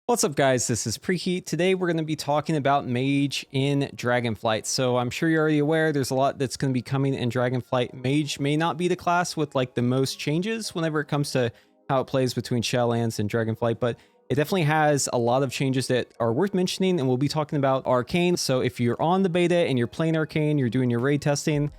What's up guys, this is Preheat. Today we're going to be talking about Mage in Dragonflight. So I'm sure you're already aware there's a lot that's going to be coming in Dragonflight. Mage may not be the class with like the most changes whenever it comes to how it plays between Shadowlands and Dragonflight, but it definitely has a lot of changes that are worth mentioning, and we'll be talking about Arcane. So if you're on the beta and you're playing Arcane, you're doing your raid testing,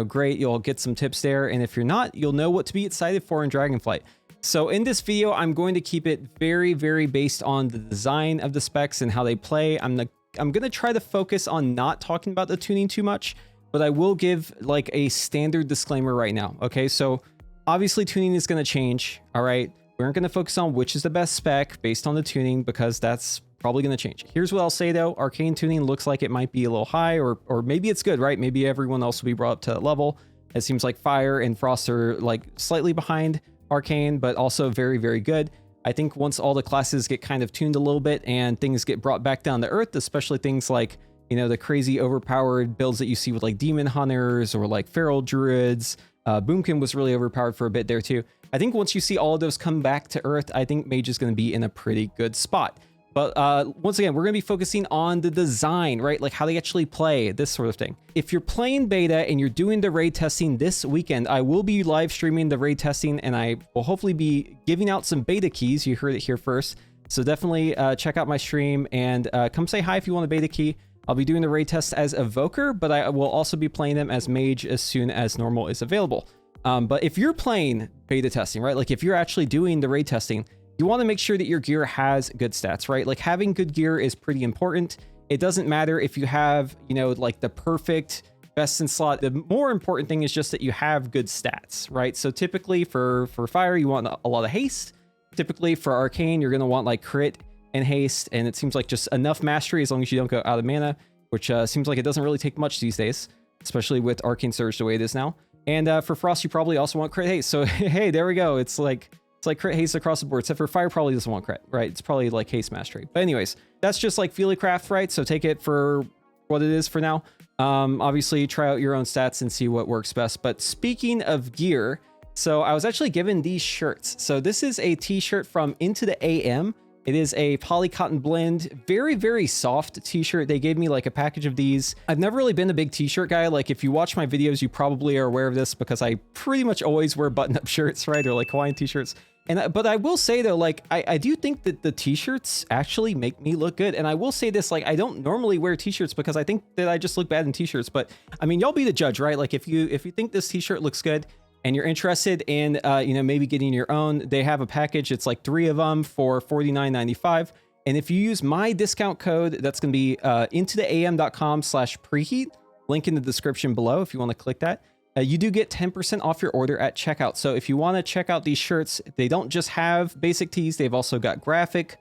great, you'll get some tips there. And if you're not, you'll know what to be excited for in Dragonflight. So in this video, I'm going to keep it very, very based on the design of the specs and how they play. I'm going to try to focus on not talking about the tuning too much, but I will give like a standard disclaimer right now. Okay, so obviously tuning is going to change. All right, we aren't going to focus on which is the best spec based on the tuning because that's probably going to change. Here's what I'll say though: Arcane tuning looks like it might be a little high, or maybe it's good, right? Maybe everyone else will be brought up to that level. It seems like Fire and Frost are like slightly behind Arcane, but also very, very good. I think once all the classes get kind of tuned a little bit and things get brought back down to earth, especially things like, the crazy overpowered builds that you see with like Demon Hunters or like Feral Druids. Boomkin was really overpowered for a bit there too. I think once you see all of those come back to earth, I think Mage is going to be in a pretty good spot. But once again, we're going to be focusing on the design, right? Like how they actually play, this sort of thing. If you're playing beta and you're doing the raid testing this weekend, I will be live streaming the raid testing, and I will hopefully be giving out some beta keys. You heard it here first. So definitely check out my stream and come say hi if you want a beta key. I'll be doing the raid test as Evoker, but I will also be playing them as Mage as soon as normal is available. But if you're playing beta testing, right? Like if you're actually doing the raid testing, you want to make sure that your gear has good stats, right? Like having good gear is pretty important. It doesn't matter if you have, like the perfect best in slot. The more important thing is just that you have good stats, right? So typically for Fire, you want a lot of haste. Typically for Arcane, you're going to want like crit and haste. And it seems like just enough mastery as long as you don't go out of mana, which seems like it doesn't really take much these days, especially with Arcane Surge the way it is now. And for Frost, you probably also want crit haste. So hey, there we go. It's like crit haste across the board, except for Fire probably doesn't want crit, right? It's probably like haste mastery. But anyways, that's just like Feelycraft, right? So take it for what it is for now. Obviously try out your own stats and see what works best. But speaking of gear, so I was actually given these shirts. So this is a t-shirt from Into the AM. It is a poly cotton blend, very, very soft t-shirt. They gave me like a package of these. I've never really been a big t-shirt guy. Like if you watch my videos, you probably are aware of this because I pretty much always wear button-up shirts, right? Or like Hawaiian t-shirts. But I will say though, like I do think that the t-shirts actually make me look good. And I will say this, like I don't normally wear t-shirts because I think that I just look bad in t-shirts. But I mean, y'all be the judge, right? Like if you think this t-shirt looks good and you're interested in maybe getting your own, they have a package. It's like 3 of them for $49.95. And if you use my discount code, that's going to be intotheam.com/preheat, link in the description below if you want to click that. You do get 10% off your order at checkout. So if you want to check out these shirts, they don't just have basic tees. They've also got graphic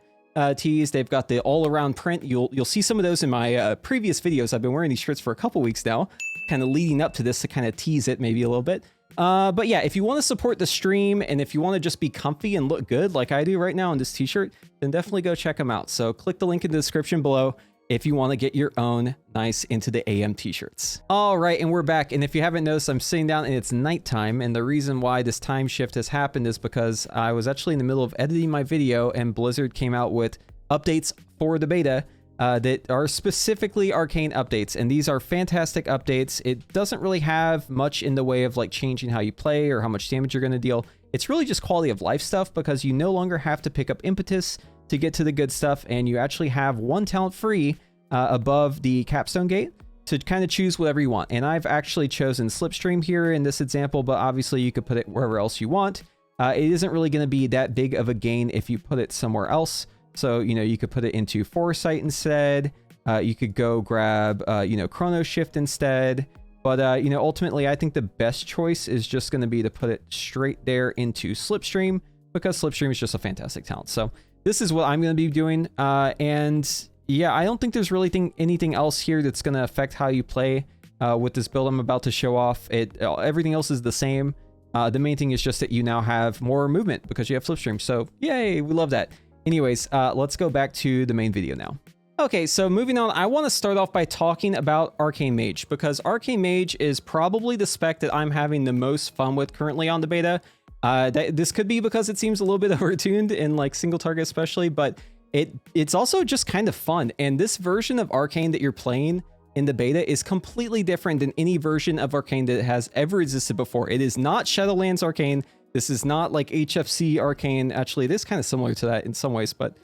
tees. They've got the all-around print. You'll see some of those in my previous videos. I've been wearing these shirts for a couple weeks now, kind of leading up to this to kind of tease it maybe a little bit. But yeah, if you want to support the stream and if you want to just be comfy and look good like I do right now in this t-shirt, then definitely go check them out. So click the link in the description below if you want to get your own nice Into the AM t-shirts. All right, and we're back. And if you haven't noticed, I'm sitting down and it's nighttime. And the reason why this time shift has happened is because I was actually in the middle of editing my video and Blizzard came out with updates for the beta that are specifically Arcane updates. And these are fantastic updates. It doesn't really have much in the way of like changing how you play or how much damage you're going to deal. It's really just quality of life stuff because you no longer have to pick up impetus to get to the good stuff, and you actually have one talent free above the capstone gate to kind of choose whatever you want. And I've actually chosen Slipstream here in this example, but obviously you could put it wherever else you want. It isn't really going to be that big of a gain if you put it somewhere else. So, you could put it into Foresight instead. You could go grab, Chrono Shift instead. But, ultimately, I think the best choice is just going to be to put it straight there into Slipstream because Slipstream is just a fantastic talent. So this is what I'm going to be doing. And yeah, I don't think there's really anything else here that's going to affect how you play with this build I'm about to show off. Everything else is the same. The main thing is just that you now have more movement because you have Slipstream. So yay, we love that. Anyways, let's go back to the main video now. Okay, so moving on, I want to start off by talking about Arcane Mage because Arcane Mage is probably the spec that I'm having the most fun with currently on the beta. This could be because it seems a little bit overtuned in like single target especially, but It's also just kind of fun. And this version of Arcane that you're playing in the beta is completely different than any version of Arcane that has ever existed before. It is not Shadowlands Arcane. This is not like HFC Arcane. Actually, it is kind of similar to that in some ways, but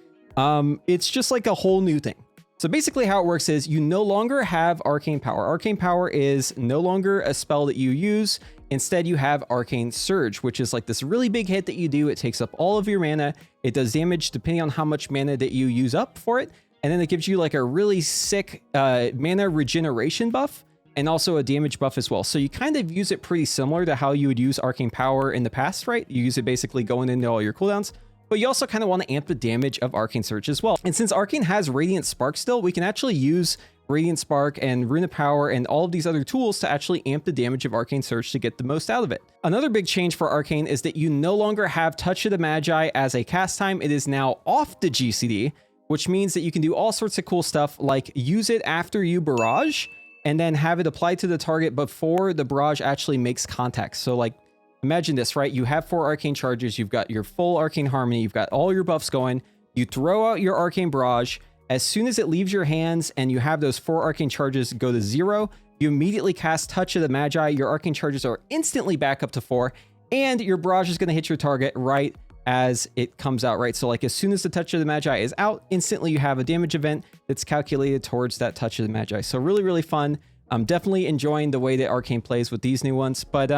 it's just like a whole new thing. So basically how it works is you no longer have Arcane Power. Arcane Power is no longer a spell that you use. Instead, you have Arcane Surge, which is like this really big hit that you do. It takes up all of your mana. It does damage depending on how much mana that you use up for it. And then it gives you like a really sick mana regeneration buff and also a damage buff as well. So you kind of use it pretty similar to how you would use Arcane Power in the past, right? You use it basically going into all your cooldowns. But you also kind of want to amp the damage of Arcane Surge as well. And since Arcane has Radiant Spark still, we can actually use Radiant Spark and Rune of Power and all of these other tools to actually amp the damage of Arcane Surge to get the most out of it. Another big change for Arcane is that you no longer have Touch of the Magi as a cast time. It is now off the GCD, which means that you can do all sorts of cool stuff like use it after you barrage and then have it applied to the target before the barrage actually makes contact. So like, imagine this, right? You have 4 arcane charges, you've got your full arcane harmony, you've got all your buffs going, you throw out your arcane barrage. As soon as it leaves your hands and you have those 4 arcane charges go to 0, you immediately cast Touch of the Magi, your arcane charges are instantly back up to 4, and your barrage is going to hit your target right as it comes out, right? So like as soon as the Touch of the Magi is out, instantly you have a damage event that's calculated towards that Touch of the Magi. So really, really fun. I'm definitely enjoying the way that Arcane plays with these new ones, but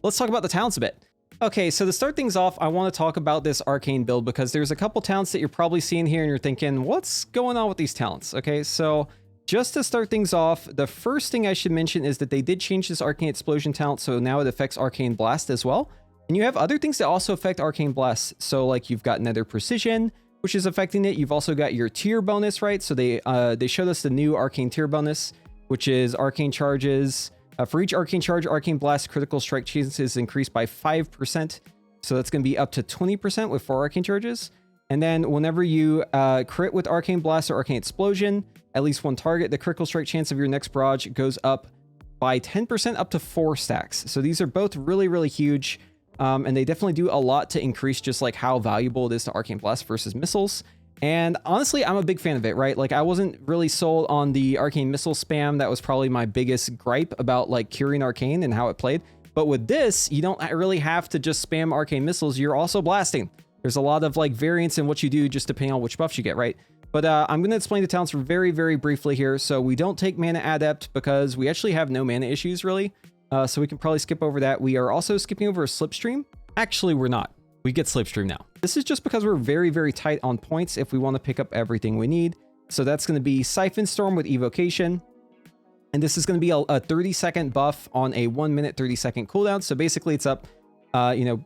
let's talk about the talents a bit. Okay, so to start things off, I want to talk about this Arcane build because there's a couple talents that you're probably seeing here and you're thinking, what's going on with these talents? Okay, so just to start things off, the first thing I should mention is that they did change this Arcane Explosion talent, so now it affects Arcane Blast as well. And you have other things that also affect Arcane Blast. So like you've got Nether Precision, which is affecting it. You've also got your tier bonus, right? So they showed us the new Arcane tier bonus, which is Arcane Charges. For each Arcane Charge, Arcane Blast critical strike chance is increased by 5%. So that's going to be up to 20% with 4 Arcane Charges. And then whenever you crit with Arcane Blast or Arcane Explosion, at least one target, the critical strike chance of your next barrage goes up by 10% up to 4 stacks. So these are both really, really huge. And they definitely do a lot to increase just like how valuable it is to Arcane Blast versus missiles. And honestly, I'm a big fan of it, right? Like I wasn't really sold on the Arcane missile spam. That was probably my biggest gripe about like curing Arcane and how it played. But with this, you don't really have to just spam Arcane missiles. You're also blasting. There's a lot of like variance in what you do just depending on which buffs you get, right? But I'm going to explain the talents very, very briefly here. So we don't take Mana Adept because we actually have no mana issues really. So we can probably skip over that. We are also skipping over a Slipstream. Actually, we're not. We get Slipstream now. This is just because we're very, very tight on points if we want to pick up everything we need. So that's going to be Siphon Storm with Evocation. And this is going to be a 30-second buff on a 1 minute, 30-second cooldown. So basically it's up, 1/3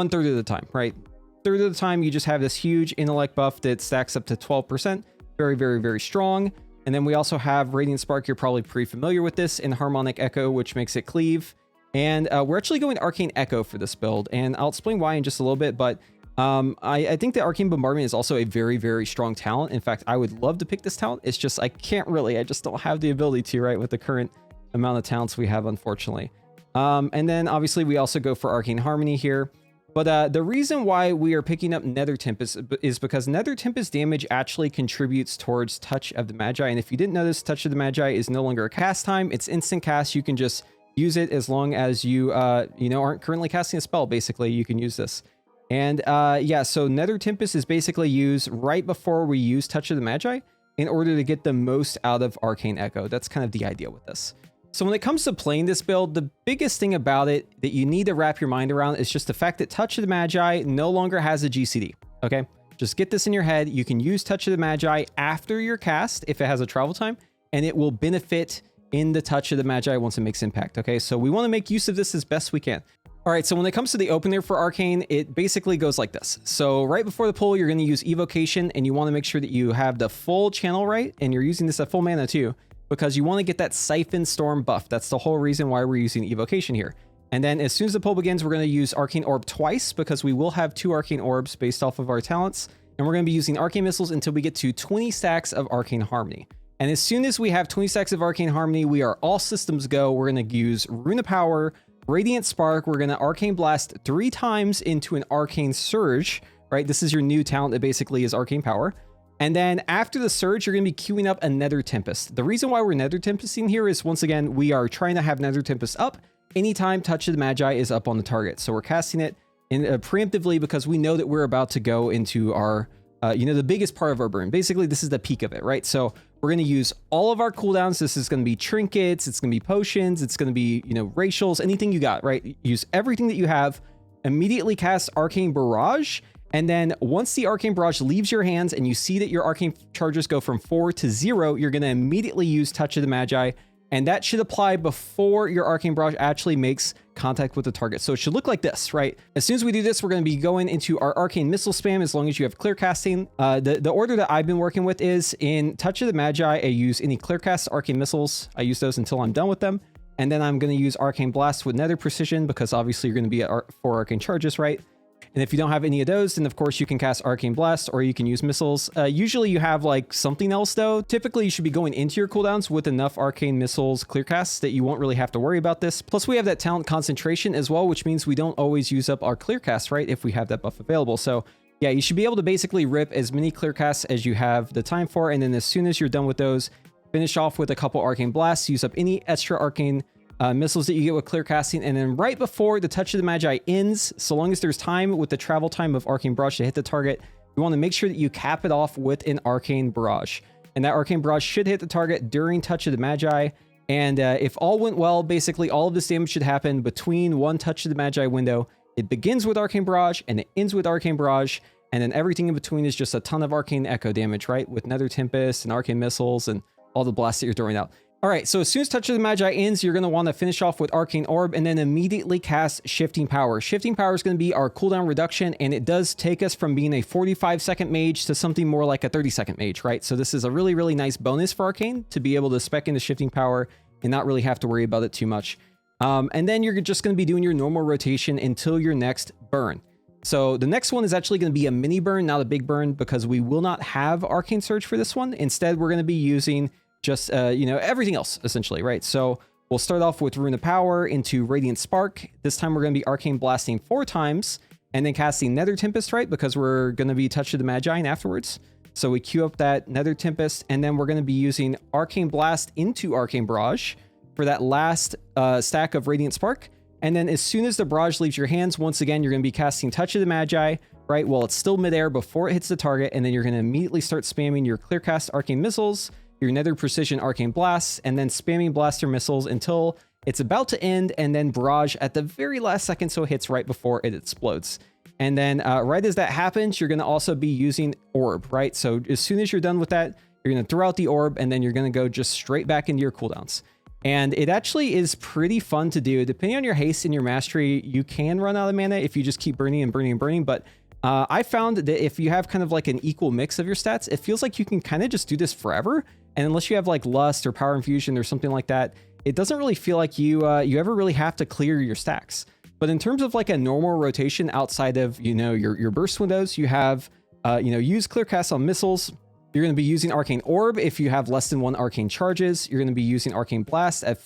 of the time, right? Third of the time, you just have this huge intellect buff that stacks up to 12%. Very, very, very strong. And then we also have Radiant Spark. You're probably pretty familiar with this, and Harmonic Echo, which makes it cleave. And we're actually going Arcane Echo for this build, and I'll explain why in just a little bit, but I think that Arcane Bombardment is also a very, very strong talent. In fact, I would love to pick this talent. It's just I can't really. I just don't have the ability to, right, with the current amount of talents we have, unfortunately. And then obviously we also go for Arcane Harmony here. But the reason why we are picking up Nether Tempest is because Nether Tempest damage actually contributes towards Touch of the Magi. And if you didn't notice, Touch of the Magi is no longer a cast time. It's instant cast. You can just use it as long as you, aren't currently casting a spell. Basically, you can use this. And yeah, so Nether Tempest is basically used right before we use Touch of the Magi in order to get the most out of Arcane Echo. That's kind of the idea with this. So when it comes to playing this build, the biggest thing about it that you need to wrap your mind around is just the fact that Touch of the Magi no longer has a GCD, okay? Just get this in your head. You can use Touch of the Magi after your cast if it has a travel time, and it will benefit in the Touch of the Magi once it makes impact, okay? So we want to make use of this as best we can. All right, so when it comes to the opener for Arcane, it basically goes like this. So right before the pull, you're going to use Evocation, and you want to make sure that you have the full channel right, and you're using this at full mana too, because you want to get that Siphon Storm buff. That's the whole reason why we're using Evocation here. And then as soon as the pull begins, we're going to use Arcane Orb twice because we will have 2 Arcane Orbs based off of our talents. And we're going to be using Arcane Missiles until we get to 20 stacks of Arcane Harmony. And as soon as we have 20 stacks of Arcane Harmony, we are all systems go. We're going to use Rune of Power, Radiant Spark. We're going to Arcane Blast 3 times into an Arcane Surge, right? This is your new talent that basically is Arcane Power. And then after the surge, you're going to be queuing up a Nether Tempest. The reason why we're Nether Tempesting here is, once again, we are trying to have Nether Tempest up anytime Touch of the Magi is up on the target. So we're casting it in preemptively because we know that we're about to go into our, the biggest part of our burn. Basically, this is the peak of it, right? So we're going to use all of our cooldowns. This is going to be trinkets. It's going to be potions. It's going to be, racials, anything you got, right? Use everything that you have. Immediately cast Arcane Barrage. And then once the Arcane Barrage leaves your hands and you see that your Arcane charges go from 4 to 0, you're going to immediately use Touch of the Magi. And that should apply before your Arcane Barrage actually makes contact with the target. So it should look like this, right? As soon as we do this, we're going to be going into our Arcane Missile spam as long as you have clear casting. The order that I've been working with is in Touch of the Magi, I use any clear cast Arcane Missiles. I use those until I'm done with them. And then I'm going to use Arcane Blast with Nether Precision because obviously you're going to be at 4 Arcane charges, right? And if you don't have any of those, then of course you can cast Arcane Blast or you can use missiles. Usually you have like something else though. Typically you should be going into your cooldowns with enough Arcane Missiles clear casts that you won't really have to worry about this. Plus we have that talent concentration as well, which means we don't always use up our clear casts, right? If we have that buff available. So yeah, you should be able to basically rip as many clear casts as you have the time for. And then as soon as you're done with those, finish off with a couple Arcane Blasts, use up any extra Arcane missiles that you get with clear casting, and then right before the Touch of the Magi ends, so long as there's time with the travel time of Arcane Barrage to hit the target, you want to make sure that you cap it off with an Arcane Barrage. And that Arcane Barrage should hit the target during Touch of the Magi. And if all went well, basically all of this damage should happen between one Touch of the Magi window. It begins with Arcane Barrage and it ends with Arcane Barrage. And then everything in between is just a ton of Arcane Echo damage, right? With Nether Tempest and Arcane Missiles and all the blasts that you're throwing out. All right, so as soon as Touch of the Magi ends, you're going to want to finish off with Arcane Orb and then immediately cast Shifting Power. Shifting Power is going to be our cooldown reduction, and it does take us from being a 45-second mage to something more like a 30-second mage, right? So this is a really, really nice bonus for Arcane to be able to spec into Shifting Power and not really have to worry about it too much. And then you're just going to be doing your normal rotation until your next burn. So the next one is actually going to be a mini burn, not a big burn, because we will not have Arcane Surge for this one. Instead, we're going to be using just, everything else, essentially, right? So we'll start off with Rune of Power into Radiant Spark. This time we're going to be Arcane Blasting 4 times and then casting Nether Tempest, right? Because we're going to be Touch of the Magi afterwards. So we queue up that Nether Tempest, and then we're going to be using Arcane Blast into Arcane Barrage for that last stack of Radiant Spark. And then as soon as the barrage leaves your hands, once again, you're going to be casting Touch of the Magi, right? While it's still midair before it hits the target. And then you're going to immediately start spamming your Clearcast Arcane Missiles, your Nether Precision Arcane Blasts, and then spamming Blaster Missiles until it's about to end, and then Barrage at the very last second so it hits right before it explodes. And then right as that happens, you're going to also be using Orb, right? So as soon as you're done with that, you're going to throw out the Orb, and then you're going to go just straight back into your cooldowns. And it actually is pretty fun to do. Depending on your haste and your mastery, you can run out of mana if you just keep burning and burning and burning. But I found that if you have kind of like an equal mix of your stats, it feels like you can kind of just do this forever. And unless you have like Lust or Power Infusion or something like that, it doesn't really feel like you ever really have to clear your stacks. But in terms of like a normal rotation outside of, your burst windows, you have, use Clear Cast on missiles. You're going to be using Arcane Orb if you have less than 1 Arcane charges. You're going to be using Arcane Blast at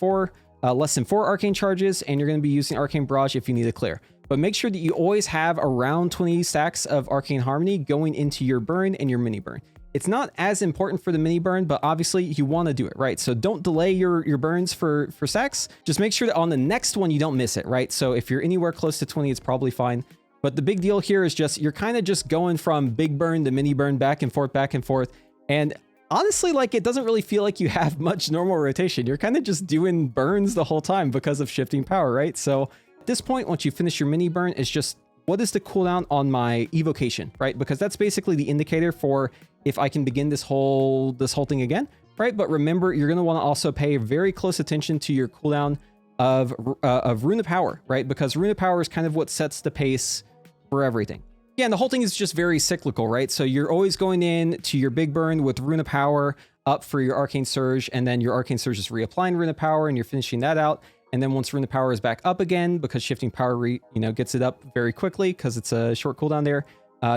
less than 4 Arcane charges, and you're going to be using Arcane Barrage if you need a clear. But make sure that you always have around 20 stacks of Arcane Harmony going into your burn and your mini burn. It's not as important for the mini burn, but obviously you want to do it, right? So don't delay your burns for stacks. Just make sure that on the next one you don't miss it, right? So if you're anywhere close to 20, it's probably fine. But the big deal here is just you're kind of just going from big burn to mini burn back and forth, back and forth. And honestly, like, it doesn't really feel like you have much normal rotation. You're kind of just doing burns the whole time because of Shifting Power, right? So at this point, once you finish your mini burn, it's just, what is the cooldown on my evocation, right? Because that's basically the indicator for if I can begin this whole thing again, right? But remember, you're going to want to also pay very close attention to your cooldown of Rune of Power, right? Because Rune of Power is kind of what sets the pace for everything. Yeah, and the whole thing is just very cyclical, right? So you're always going in to your big burn with Rune of Power up for your Arcane Surge, and then your Arcane Surge is reapplying Rune of Power, and you're finishing that out. And then once Rune of Power is back up again, because Shifting Power gets it up very quickly because it's a short cooldown there,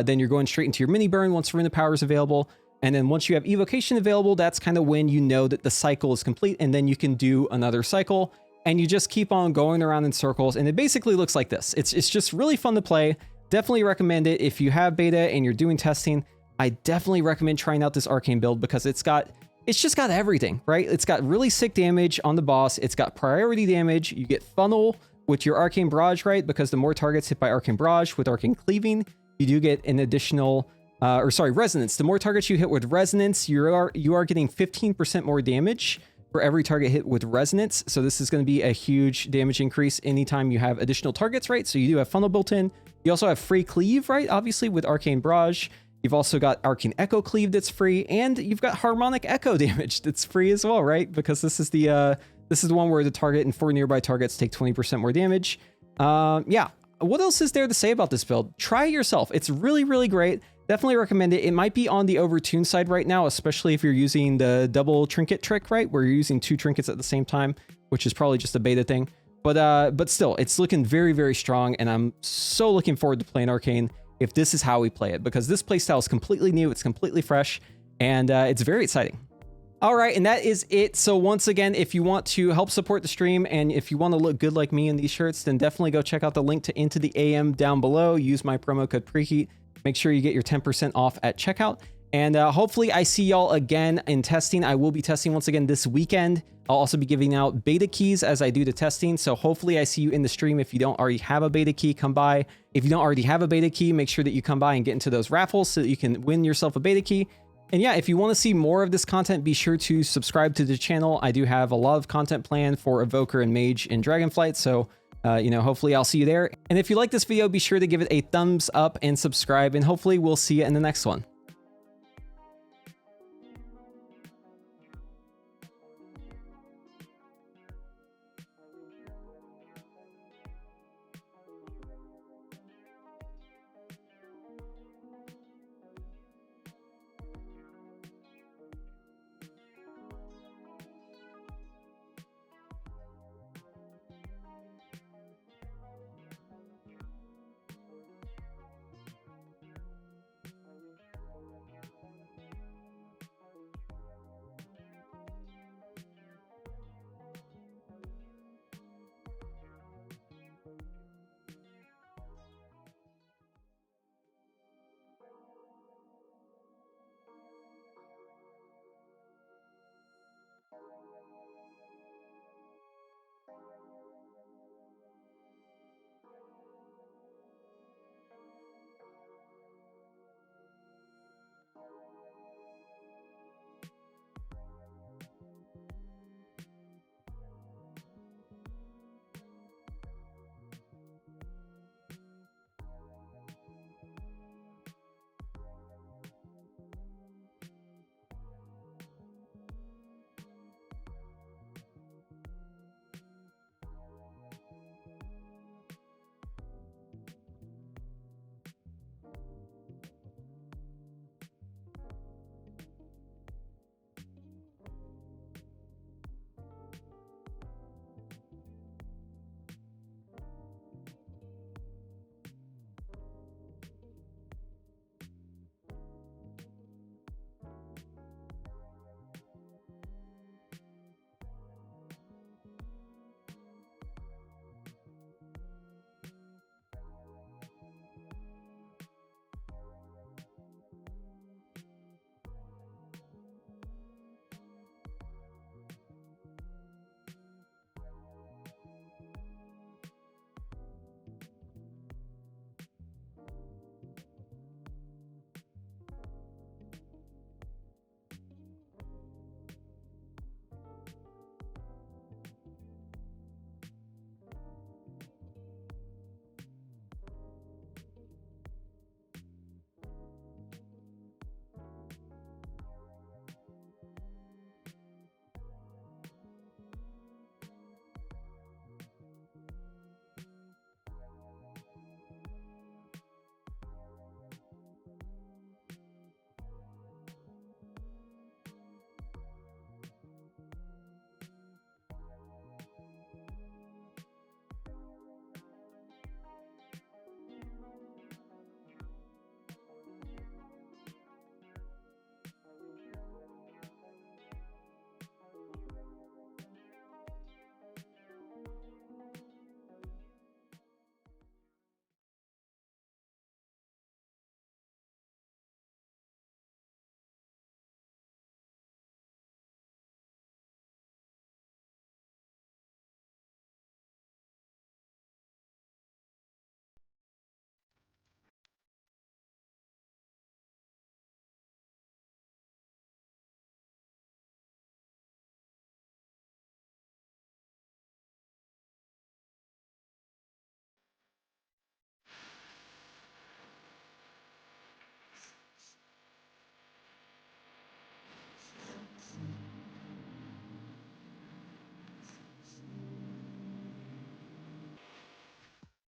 then you're going straight into your mini burn once Rune of Power is available. And then once you have Evocation available, that's kind of when you know that the cycle is complete, and then you can do another cycle, and you just keep on going around in circles. And it basically looks like this. It's just really fun to play. Definitely recommend it if you have beta and you're doing testing. I definitely recommend trying out this Arcane build because it's just got everything, right? It's got really sick damage on the boss. It's got priority damage. You get funnel with your Arcane Barrage, right? Because the more targets hit by Arcane Barrage with Arcane Cleaving, you do get an additional, Resonance. The more targets you hit with Resonance, you are getting 15% more damage for every target hit with Resonance. So this is going to be a huge damage increase anytime you have additional targets, right? So you do have funnel built in. You also have free cleave, right? Obviously with Arcane Barrage. You've also got Arcane Echo Cleave that's free, and you've got Harmonic Echo damage that's free as well, right? Because this is the one where the target and 4 nearby targets take 20% more damage. Yeah. What else is there to say about this build? Try it yourself. It's really, really great. Definitely recommend it. It might be on the overtuned side right now, especially if you're using the double trinket trick, right? Where you're using 2 trinkets at the same time, which is probably just a beta thing. But still, it's looking very, very strong, and I'm so looking forward to playing Arcane if this is how we play it, because this playstyle is completely new, it's completely fresh, and it's very exciting. All right, and that is it. So once again, if you want to help support the stream and if you want to look good like me in these shirts, then definitely go check out the link to Into the AM down below. Use my promo code Preheat. Make sure you get your 10% off at checkout. And hopefully I see y'all again in testing. I will be testing once again this weekend. I'll also be giving out beta keys as I do the testing. So hopefully I see you in the stream. If you don't already have a beta key, come by. If you don't already have a beta key, make sure that you come by and get into those raffles so that you can win yourself a beta key. And yeah, if you want to see more of this content, be sure to subscribe to the channel. I do have a lot of content planned for Evoker and Mage in Dragonflight. So, hopefully I'll see you there. And if you like this video, be sure to give it a thumbs up and subscribe. And hopefully we'll see you in the next one.